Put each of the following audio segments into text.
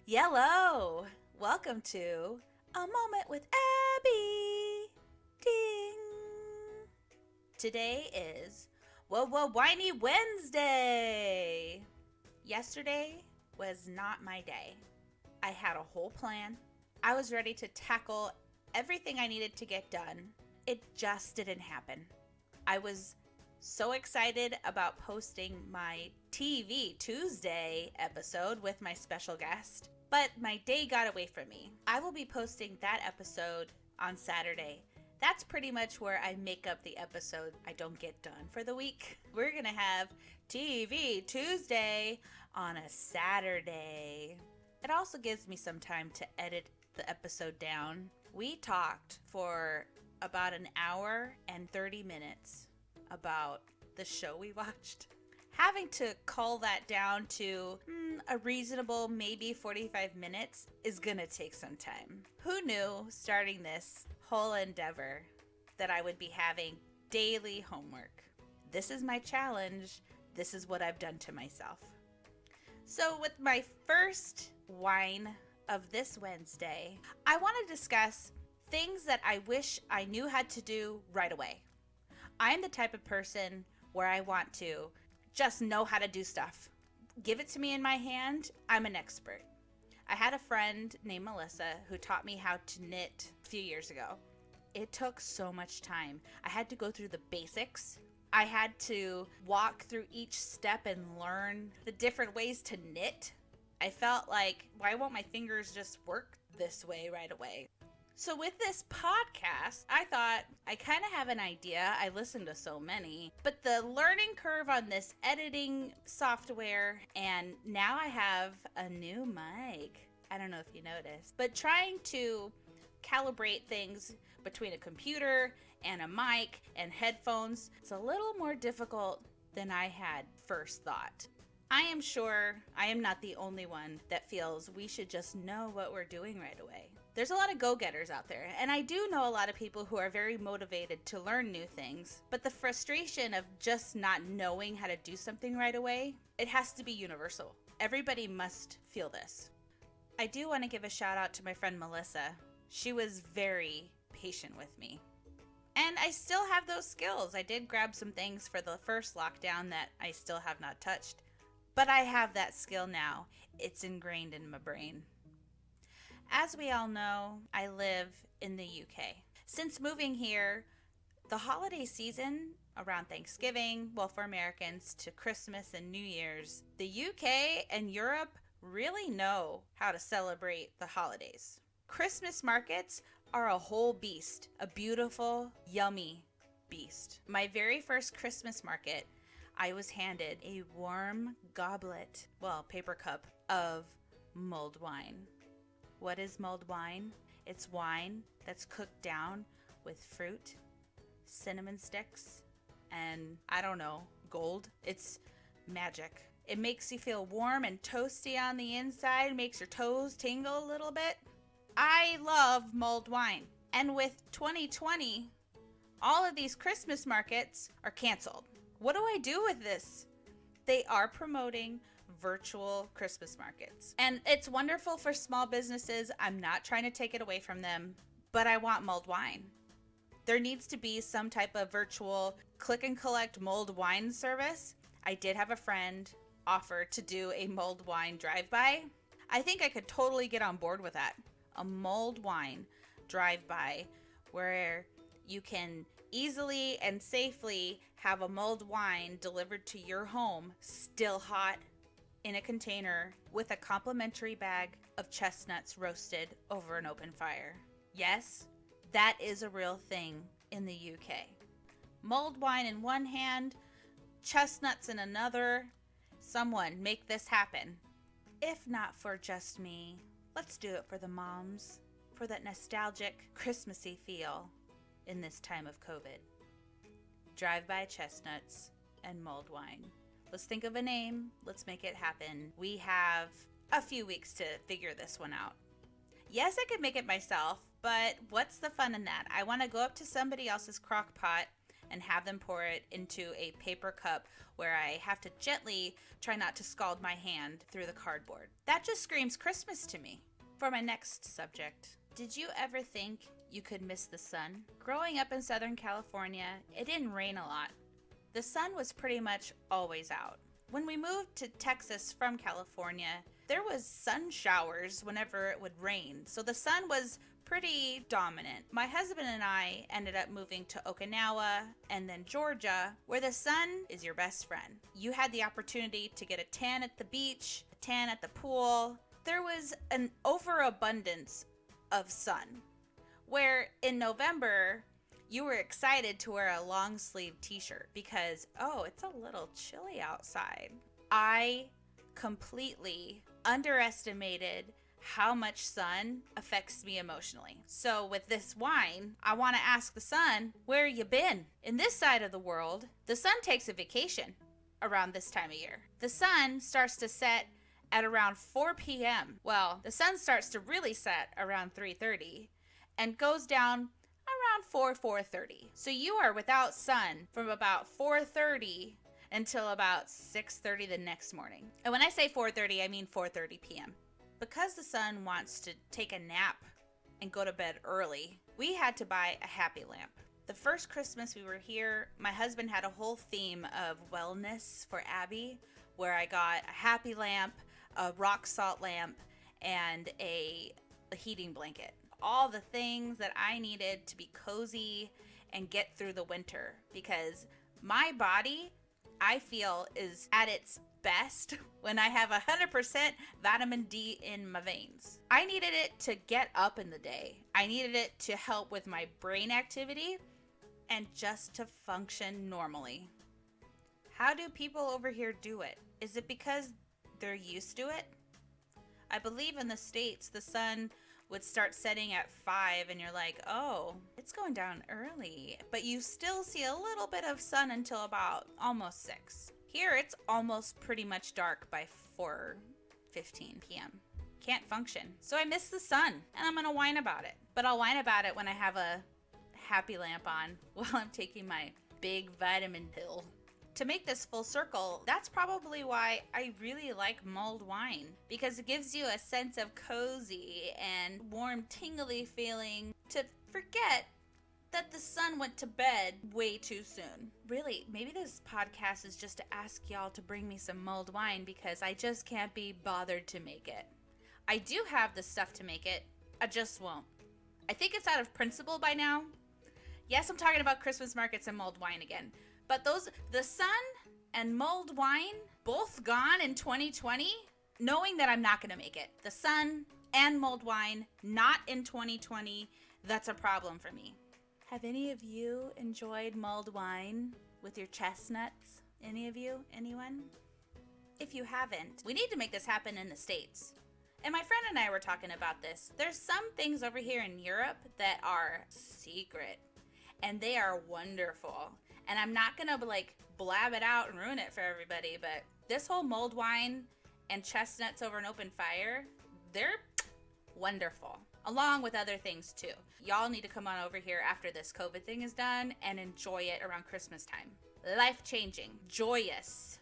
Yellow! Welcome to A Moment with Abby. Ding! Today is Whiney Wednesday. Yesterday was not my day. I had a whole plan. I was ready to tackle everything I needed to get done. It just didn't happen. I was so excited about posting my TV Tuesday episode with my special guest, but my day got away from me. I will be posting that episode on Saturday. That's pretty much where I make up the episode I don't get done for the week. We're going to have TV Tuesday on a Saturday. It also gives me some time to edit the episode down. We talked for about an hour and 30 minutes about the show we watched. Having to cull that down to a reasonable maybe 45 minutes is gonna take some time. Who knew starting this whole endeavor that I would be having daily homework? This is my challenge. This is what I've done to myself. So with my first wine of this Wednesday, I want to discuss things that I wish I knew how to do right away. I'm the type of person where I want to just know how to do stuff. Give it to me in my hand, I'm an expert. I had a friend named Melissa who taught me how to knit a few years ago. It took so much time. I had to go through the basics. I had to walk through each step and learn the different ways to knit. I felt like, why won't my fingers just work this way right away? So with this podcast, I thought I kind of have an idea. I listened to so many, but the learning curve on this editing software, and now I have a new mic. I don't know if you noticed, but trying to calibrate things between a computer and a mic and headphones, it's a little more difficult than I had first thought. I am sure I am not the only one that feels we should just know what we're doing right away. There's a lot of go-getters out there, and I do know a lot of people who are very motivated to learn new things, but the frustration of just not knowing how to do something right away, it has to be universal. Everybody must feel this. I do want to give a shout out to my friend Melissa. She was very patient with me. And I still have those skills. I did grab some things for the first lockdown that I still have not touched, but I have that skill now. It's ingrained in my brain. As we all know, I live in the UK. Since moving here, the holiday season around Thanksgiving, well, for Americans, to Christmas and New Year's, the UK and Europe really know how to celebrate the holidays. Christmas markets are a whole beast, a beautiful, yummy beast. My very first Christmas market, I was handed a warm goblet, paper cup of mulled wine. What is mulled wine? It's wine that's cooked down with fruit, cinnamon sticks, and gold. It's magic. It makes you feel warm and toasty on the inside, makes your toes tingle a little bit. I love mulled wine. And with 2020, all of these Christmas markets are canceled. What do I do with this? They are promoting virtual Christmas markets. And it's wonderful for small businesses. I'm not trying to take it away from them, but I want mulled wine. There needs to be some type of virtual click and collect mulled wine service. I did have a friend offer to do a mulled wine drive-by. I think I could totally get on board with that. A mulled wine drive-by where you can easily and safely have a mulled wine delivered to your home, still hot, in a container with a complimentary bag of chestnuts roasted over an open fire. Yes, that is a real thing in the UK. Mulled wine in one hand, chestnuts in another. Someone make this happen. If not for just me, let's do it for the moms, for that nostalgic Christmassy feel in this time of COVID. Drive-by chestnuts and mulled wine. Let's think of a name. Let's make it happen. We have a few weeks to figure this one out. Yes, I could make it myself, but what's the fun in that? I want to go up to somebody else's crock pot and have them pour it into a paper cup where I have to gently try not to scald my hand through the cardboard. That just screams Christmas to me. For my next subject, did you ever think you could miss the sun? Growing up in Southern California, it didn't rain a lot. The sun was pretty much always out. When we moved to Texas from California, there was sun showers whenever it would rain, so the sun was pretty dominant. My husband and I ended up moving to Okinawa and then Georgia, where the sun is your best friend. You had the opportunity to get a tan at the beach, a tan at the pool. There was an overabundance of sun, where in November, you were excited to wear a long sleeve t-shirt because, oh, it's a little chilly outside. I completely underestimated how much sun affects me emotionally. So with this wine, I want to ask the sun, where you been? In this side of the world, the sun takes a vacation around this time of year. The sun starts to set at around 4 p.m. Well, the sun starts to really set around 3:30 and goes down around 4:30. So you are without sun from about 4:30 until about 6:30 the next morning. And when I say 4:30, I mean 4:30 p.m. Because the sun wants to take a nap and go to bed early, we had to buy a happy lamp. The first Christmas we were here, my husband had a whole theme of wellness for Abby, where I got a happy lamp, a rock salt lamp, and a heating blanket. All the things that I needed to be cozy and get through the winter, because my body, I feel, is at its best when I have 100% vitamin D in my veins. I needed it to get up in the day. I needed it to help with my brain activity and just to function normally. How do people over here do it? Is it because they're used to it? I believe in the States, the sun would start setting at 5 and you're like, oh, it's going down early. But you still see a little bit of sun until about almost 6. Here, it's almost pretty much dark by 4:15 p.m. Can't function. So I miss the sun, and I'm going to whine about it. But I'll whine about it when I have a happy lamp on while I'm taking my big vitamin pill. To make this full circle, that's probably why I really like mulled wine, because it gives you a sense of cozy and warm, tingly feeling to forget that the sun went to bed way too soon. Really, maybe this podcast is just to ask y'all to bring me some mulled wine because I just can't be bothered to make it. I do have the stuff to make it, I just won't. I think it's out of principle by now. Yes, I'm talking about Christmas markets and mulled wine again. But the sun and mulled wine, both gone in 2020, knowing that I'm not going to make it. The sun and mulled wine, not in 2020, that's a problem for me. Have any of you enjoyed mulled wine with your chestnuts? Any of you? Anyone? If you haven't, we need to make this happen in the States. And my friend and I were talking about this. There's some things over here in Europe that are secret, and they are wonderful. And I'm not going to blab it out and ruin it for everybody, but this whole mulled wine and chestnuts over an open fire, they're wonderful, along with other things too. Y'all need to come on over here after this COVID thing is done and enjoy it around Christmas time. Life-changing, joyous,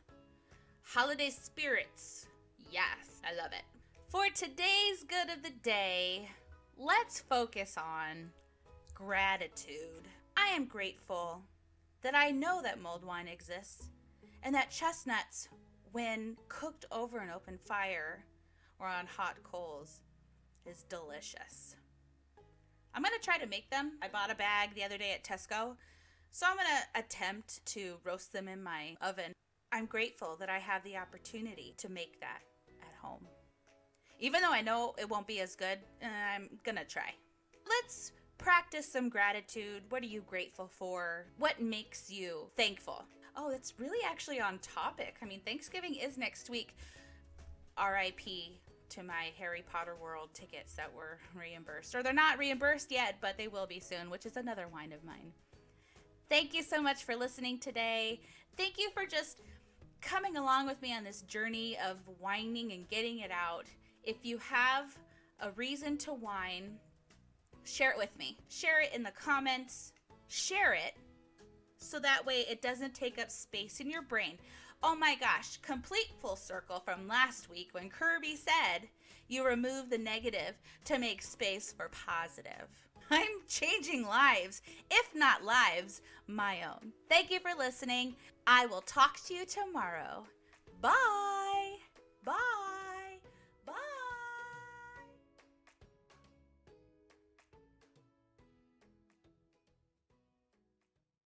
holiday spirits. Yes, I love it. For today's good of the day, let's focus on gratitude. I am grateful that I know that mulled wine exists and that chestnuts, when cooked over an open fire or on hot coals, is delicious. I'm going to try to make them. I bought a bag the other day at Tesco, so I'm going to attempt to roast them in my oven. I'm grateful that I have the opportunity to make that at home. Even though I know it won't be as good, I'm going to try. Let's practice some gratitude. What are you grateful for? What makes you thankful? Oh, it's really actually on topic. I mean, Thanksgiving is next week. R.I.P. to my Harry Potter World tickets that were reimbursed. Or they're not reimbursed yet, but they will be soon, which is another wine of mine. Thank you so much for listening today. Thank you for just coming along with me on this journey of whining and getting it out. If you have a reason to whine, share it with me. Share it in the comments. Share it so that way it doesn't take up space in your brain. Oh my gosh, complete full circle from last week when Kirby said you remove the negative to make space for positive. I'm changing lives, if not lives, my own. Thank you for listening. I will talk to you tomorrow. Bye. Bye.